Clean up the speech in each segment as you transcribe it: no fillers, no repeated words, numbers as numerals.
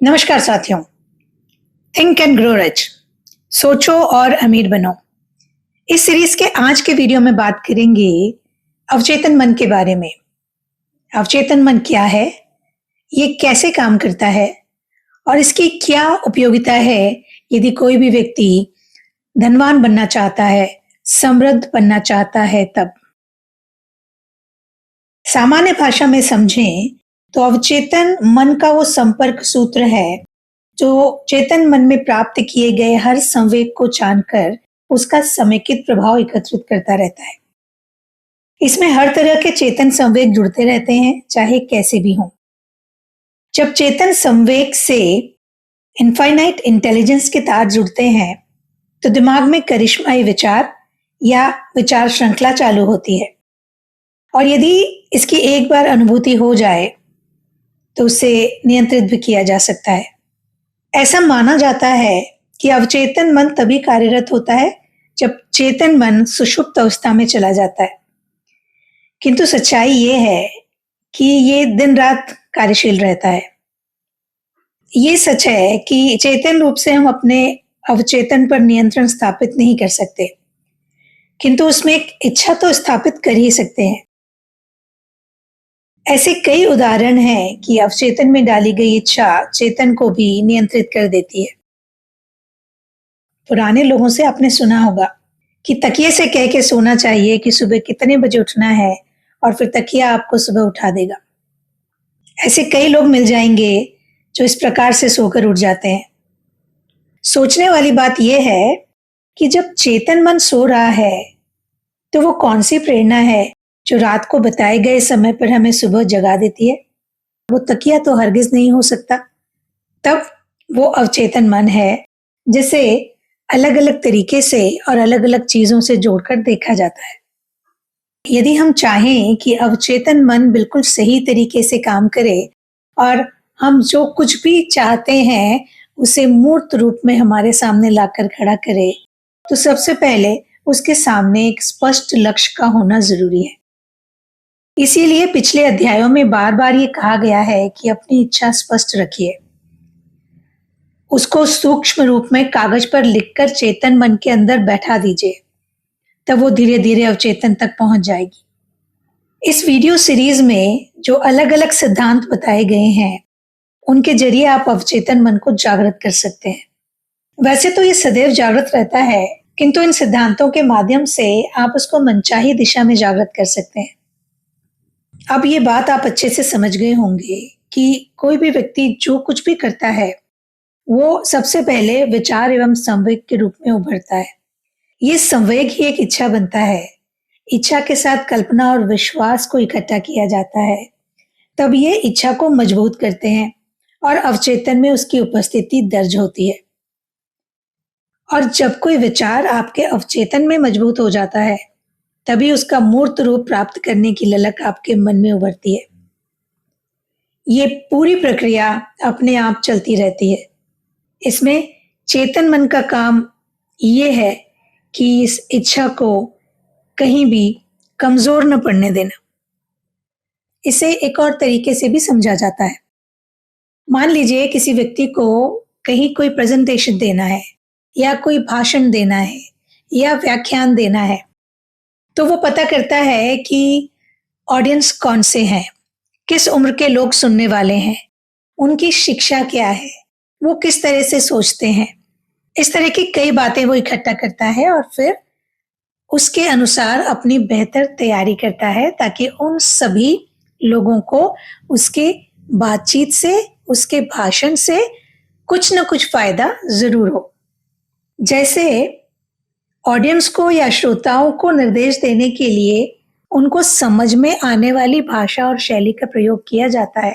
नमस्कार साथियों। Think and grow rich, सोचो और अमीर बनो। इस सीरीज के आज के वीडियो में बात करेंगे अवचेतन मन के बारे में। अवचेतन मन क्या है, ये कैसे काम करता है और इसकी क्या उपयोगिता है यदि कोई भी व्यक्ति धनवान बनना चाहता है, समृद्ध बनना चाहता है तब। सामान्य भाषा में समझें तो अवचेतन मन का वो संपर्क सूत्र है जो चेतन मन में प्राप्त किए गए हर संवेग को जानकर उसका समेकित प्रभाव एकत्रित करता रहता है। इसमें हर तरह के चेतन संवेग जुड़ते रहते हैं, चाहे कैसे भी हों। जब चेतन संवेग से इनफाइनाइट इंटेलिजेंस के तार जुड़ते हैं तो दिमाग में करिश्माई विचार या विचार श्रृंखला चालू होती है, और यदि इसकी एक बार अनुभूति हो जाए तो उसे नियंत्रित भी किया जा सकता है। ऐसा माना जाता है कि अवचेतन मन तभी कार्यरत होता है जब चेतन मन सुषुप्त अवस्था में चला जाता है, किंतु सच्चाई ये है कि ये दिन रात कार्यशील रहता है। ये सच है कि चेतन रूप से हम अपने अवचेतन पर नियंत्रण स्थापित नहीं कर सकते, किंतु उसमें एक इच्छा तो स्थापित कर ही सकते हैं। ऐसे कई उदाहरण हैं कि अवचेतन में डाली गई इच्छा चेतन को भी नियंत्रित कर देती है। पुराने लोगों से आपने सुना होगा कि तकिए से कह के सोना चाहिए कि सुबह कितने बजे उठना है, और फिर तकिया आपको सुबह उठा देगा। ऐसे कई लोग मिल जाएंगे जो इस प्रकार से सोकर उठ जाते हैं। सोचने वाली बात यह है कि जब चेतन मन सो रहा है तो वो कौन सी प्रेरणा है जो रात को बताए गए समय पर हमें सुबह जगा देती है। वो तकिया तो हरगिज नहीं हो सकता। तब वो अवचेतन मन है जिसे अलग अलग तरीके से और अलग अलग चीजों से जोड़कर देखा जाता है। यदि हम चाहें कि अवचेतन मन बिल्कुल सही तरीके से काम करे और हम जो कुछ भी चाहते हैं उसे मूर्त रूप में हमारे सामने लाकर खड़ा करे, तो सबसे पहले उसके सामने एक स्पष्ट लक्ष्य का होना जरूरी है। इसीलिए पिछले अध्यायों में बार बार ये कहा गया है कि अपनी इच्छा स्पष्ट रखिए, उसको सूक्ष्म रूप में कागज पर लिखकर चेतन मन के अंदर बैठा दीजिए, तब वो धीरे धीरे अवचेतन तक पहुंच जाएगी। इस वीडियो सीरीज में जो अलग अलग सिद्धांत बताए गए हैं उनके जरिए आप अवचेतन मन को जागृत कर सकते हैं। वैसे तो ये सदैव जागृत रहता है, किंतु इन सिद्धांतों के माध्यम से आप उसको मनचाही दिशा में जागृत कर सकते हैं। अब ये बात आप अच्छे से समझ गए होंगे कि कोई भी व्यक्ति जो कुछ भी करता है वो सबसे पहले विचार एवं संवेग के रूप में उभरता है। ये संवेग ही एक इच्छा बनता है। इच्छा के साथ कल्पना और विश्वास को इकट्ठा किया जाता है, तब ये इच्छा को मजबूत करते हैं और अवचेतन में उसकी उपस्थिति दर्ज होती है। और जब कोई विचार आपके अवचेतन में मजबूत हो जाता है तभी उसका मूर्त रूप प्राप्त करने की ललक आपके मन में उभरती है। ये पूरी प्रक्रिया अपने आप चलती रहती है। इसमें चेतन मन का काम ये है कि इस इच्छा को कहीं भी कमजोर न पड़ने देना। इसे एक और तरीके से भी समझा जाता है। मान लीजिए किसी व्यक्ति को कहीं कोई प्रेजेंटेशन देना है या कोई भाषण देना है या व्याख्यान देना है, तो वो पता करता है कि ऑडियंस कौन से हैं, किस उम्र के लोग सुनने वाले हैं, उनकी शिक्षा क्या है, वो किस तरह से सोचते हैं। इस तरह की कई बातें वो इकट्ठा करता है और फिर उसके अनुसार अपनी बेहतर तैयारी करता है ताकि उन सभी लोगों को उसके बातचीत से, उसके भाषण से कुछ न कुछ फायदा जरूर हो। जैसे ऑडियंस को या श्रोताओं को निर्देश देने के लिए उनको समझ में आने वाली भाषा और शैली का प्रयोग किया जाता है,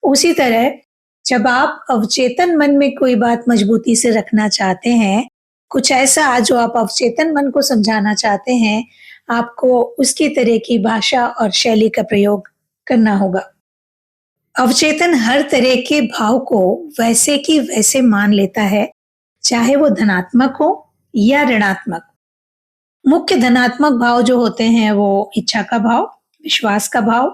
उसी तरह जब आप अवचेतन मन में कोई बात मजबूती से रखना चाहते हैं, कुछ ऐसा जो आप अवचेतन मन को समझाना चाहते हैं, आपको उसकी तरह की भाषा और शैली का प्रयोग करना होगा। अवचेतन हर तरह के भाव को वैसे की वैसे मान लेता है, चाहे वो धनात्मक हो या ऋणात्मक। मुख्य धनात्मक भाव जो होते हैं वो इच्छा का भाव, विश्वास का भाव,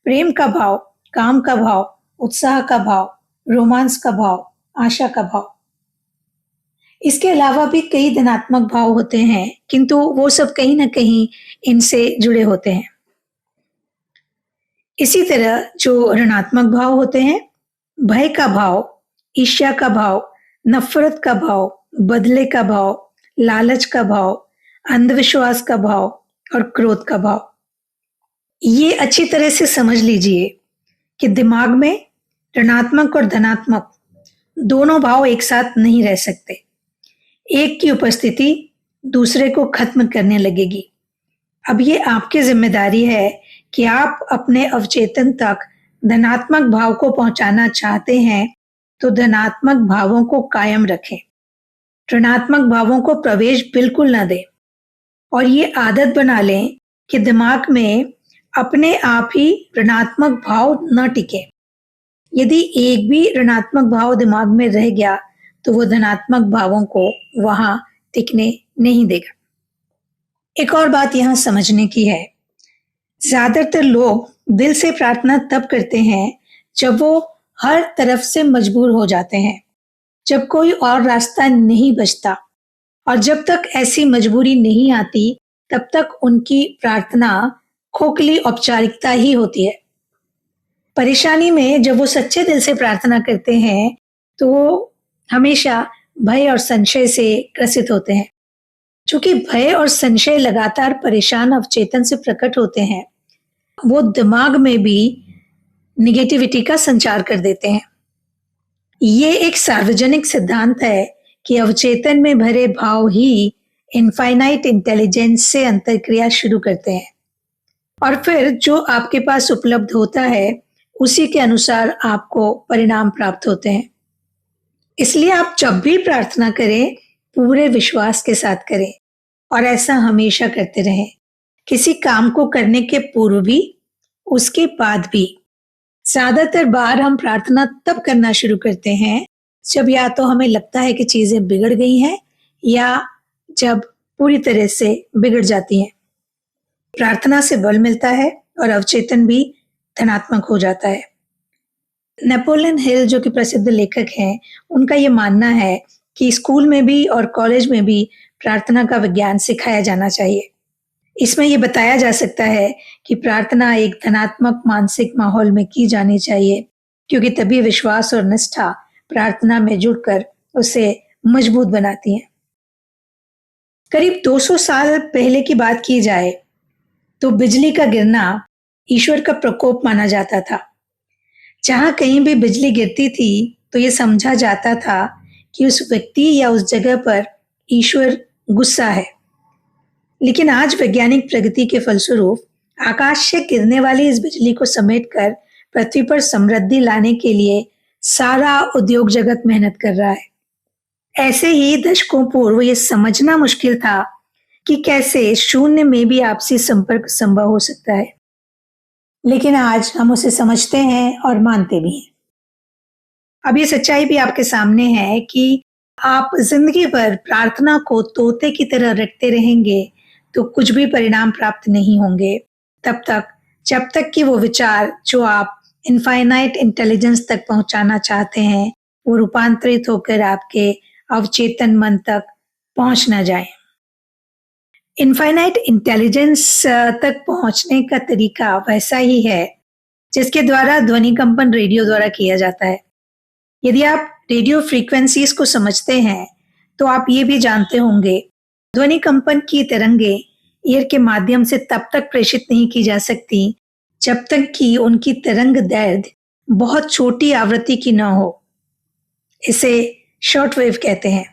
प्रेम का भाव, काम का भाव, उत्साह का भाव, रोमांस का भाव, आशा का भाव। इसके अलावा भी कई धनात्मक भाव होते हैं, किंतु वो सब कहीं ना कहीं इनसे जुड़े होते हैं। इसी तरह जो ऋणात्मक भाव होते हैं, भय का भाव, ईर्ष्या का भाव, नफरत का भाव, बदले का भाव, लालच का भाव, अंधविश्वास का भाव और क्रोध का भाव। ये अच्छी तरह से समझ लीजिए कि दिमाग में ऋणात्मक और धनात्मक दोनों भाव एक साथ नहीं रह सकते। एक की उपस्थिति दूसरे को खत्म करने लगेगी। अब ये आपकी जिम्मेदारी है कि आप अपने अवचेतन तक धनात्मक भाव को पहुंचाना चाहते हैं तो धनात्मक भावों को कायम रखें, ऋणात्मक भावों को प्रवेश बिल्कुल न दें और ये आदत बना लें कि दिमाग में अपने आप ही ऋणात्मक भाव न टिके। यदि एक भी ऋणात्मक भाव दिमाग में रह गया तो वो धनात्मक भावों को वहां टिकने नहीं देगा। एक और बात यहां समझने की है, ज्यादातर लोग दिल से प्रार्थना तब करते हैं जब वो हर तरफ से मजबूर हो जाते हैं, जब कोई और रास्ता नहीं बचता, और जब तक ऐसी मजबूरी नहीं आती तब तक उनकी प्रार्थना खोखली औपचारिकता ही होती है। परेशानी में जब वो सच्चे दिल से प्रार्थना करते हैं तो वो हमेशा भय और संशय से ग्रसित होते हैं। चूंकि भय और संशय लगातार परेशान अवचेतन से प्रकट होते हैं, वो दिमाग में भी निगेटिविटी का संचार कर देते हैं। ये एक सार्वजनिक सिद्धांत है कि अवचेतन में भरे भाव ही इनफाइनाइट इंटेलिजेंस से अंतर्क्रिया शुरू करते हैं और फिर जो आपके पास उपलब्ध होता है उसी के अनुसार आपको परिणाम प्राप्त होते हैं। इसलिए आप जब भी प्रार्थना करें पूरे विश्वास के साथ करें और ऐसा हमेशा करते रहें, किसी काम को करने के पूर्व भी, उसके बाद भी। ज्यादातर बार हम प्रार्थना तब करना शुरू करते हैं जब या तो हमें लगता है कि चीजें बिगड़ गई हैं या जब पूरी तरह से बिगड़ जाती हैं। प्रार्थना से बल मिलता है और अवचेतन भी धनात्मक हो जाता है। नेपोलियन हिल जो कि प्रसिद्ध लेखक हैं, उनका ये मानना है कि स्कूल में भी और कॉलेज में भी प्रार्थना का विज्ञान सिखाया जाना चाहिए। इसमें यह बताया जा सकता है कि प्रार्थना एक धनात्मक मानसिक माहौल में की जानी चाहिए, क्योंकि तभी विश्वास और निष्ठा प्रार्थना में जुड़कर उसे मजबूत बनाती हैं। करीब 200 साल पहले की बात की जाए तो बिजली का गिरना ईश्वर का प्रकोप माना जाता था। जहां कहीं भी बिजली गिरती थी तो ये समझा जाता था कि उस व्यक्ति या उस जगह पर ईश्वर गुस्सा है। लेकिन आज वैज्ञानिक प्रगति के फलस्वरूप आकाश से गिरने वाली इस बिजली को समेटकर पृथ्वी पर समृद्धि लाने के लिए सारा उद्योग जगत मेहनत कर रहा है। ऐसे ही दशकों पूर्व ये समझना मुश्किल था कि कैसे शून्य में भी आपसी संपर्क संभव हो सकता है, लेकिन आज हम उसे समझते हैं और मानते भी हैं। अब ये सच्चाई भी आपके सामने है कि आप जिंदगी भर प्रार्थना को तोते की तरह रटते रहेंगे तो कुछ भी परिणाम प्राप्त नहीं होंगे तब तक जब तक कि वो विचार जो आप इनफाइनाइट इंटेलिजेंस तक पहुंचाना चाहते हैं वो रूपांतरित होकर आपके अवचेतन मन तक पहुंच न जाए। इनफाइनाइट इंटेलिजेंस तक पहुंचने का तरीका वैसा ही है जिसके द्वारा ध्वनि कंपन रेडियो द्वारा किया जाता है। यदि आप रेडियो फ्रीक्वेंसीज को समझते हैं तो आप ये भी जानते होंगे ध्वनि कंपन की तरंगे एयर के माध्यम से तब तक प्रेषित नहीं की जा सकती जब तक कि उनकी तरंग दैर्घ्य बहुत छोटी आवृत्ति की न हो। इसे शॉर्ट वेव कहते हैं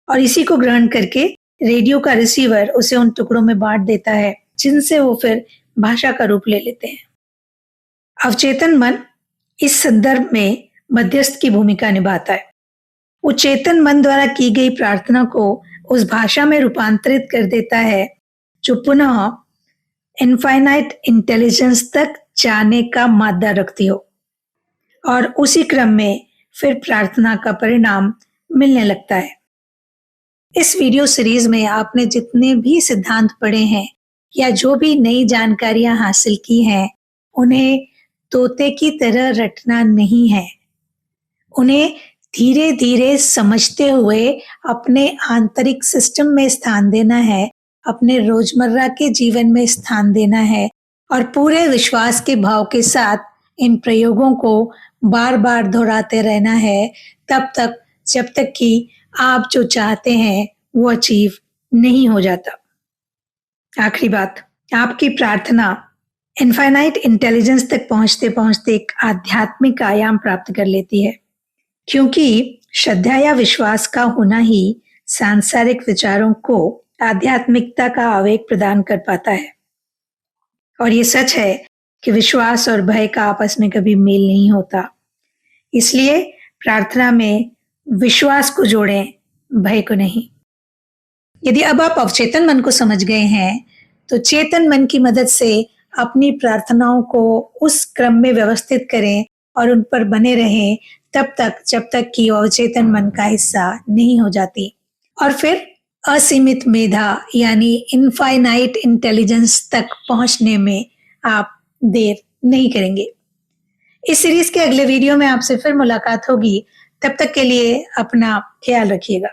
और इसी को ग्रहण करके रेडियो का रिसीवर उसे उन टुकड़ों में बांट देता है जिनसे वो फिर भाषा का रूप ले लेते हैं। अवचेतन मन इस संदर्भ में मध्यस्थ की भूमिका निभाता है। वो चेतन मन द्वारा की गई प्रार्थना को उस भाषा में रूपांतरित कर देता है जो पुनः इनफाइनाइट इंटेलिजेंस तक जाने का मादा रखती हो और उसी क्रम में फिर प्रार्थना का परिणाम मिलने लगता है। इस वीडियो सीरीज में आपने जितने भी सिद्धांत पढ़े हैं या जो भी नई जानकारियां हासिल की हैं उन्हें तोते की तरह रटना नहीं है, उन्हें धीरे धीरे समझते हुए अपने आंतरिक सिस्टम में स्थान देना है, अपने रोजमर्रा के जीवन में स्थान देना है और पूरे विश्वास के भाव के साथ इन प्रयोगों को बार बार दोहराते रहना है, तब तक जब तक कि आप जो चाहते हैं वो अचीव नहीं हो जाता। आखिरी बात, आपकी प्रार्थना इनफाइनाइट इंटेलिजेंस तक पहुंचते पहुंचते एक आध्यात्मिक आयाम प्राप्त कर लेती है, क्योंकि श्रद्धा या विश्वास का होना ही सांसारिक विचारों को आध्यात्मिकता का आवेग प्रदान कर पाता है। और ये सच है कि विश्वास और भय का आपस में कभी मेल नहीं होता। इसलिए प्रार्थना में विश्वास को जोड़ें, भय को नहीं। यदि अब आप अवचेतन मन को समझ गए हैं, तो चेतन मन की मदद से अपनी प्रार्थनाओं को उस क्रम में व्यवस्थित करें और उन पर बने रहें तब तक जब तक कि अवचेतन मन का हिस्सा नहीं हो जाती, और फिर असीमित मेधा यानी इनफाइनाइट इंटेलिजेंस तक पहुंचने में आप देर नहीं करेंगे। इस सीरीज के अगले वीडियो में आपसे फिर मुलाकात होगी। तब तक के लिए अपना ख्याल रखिएगा।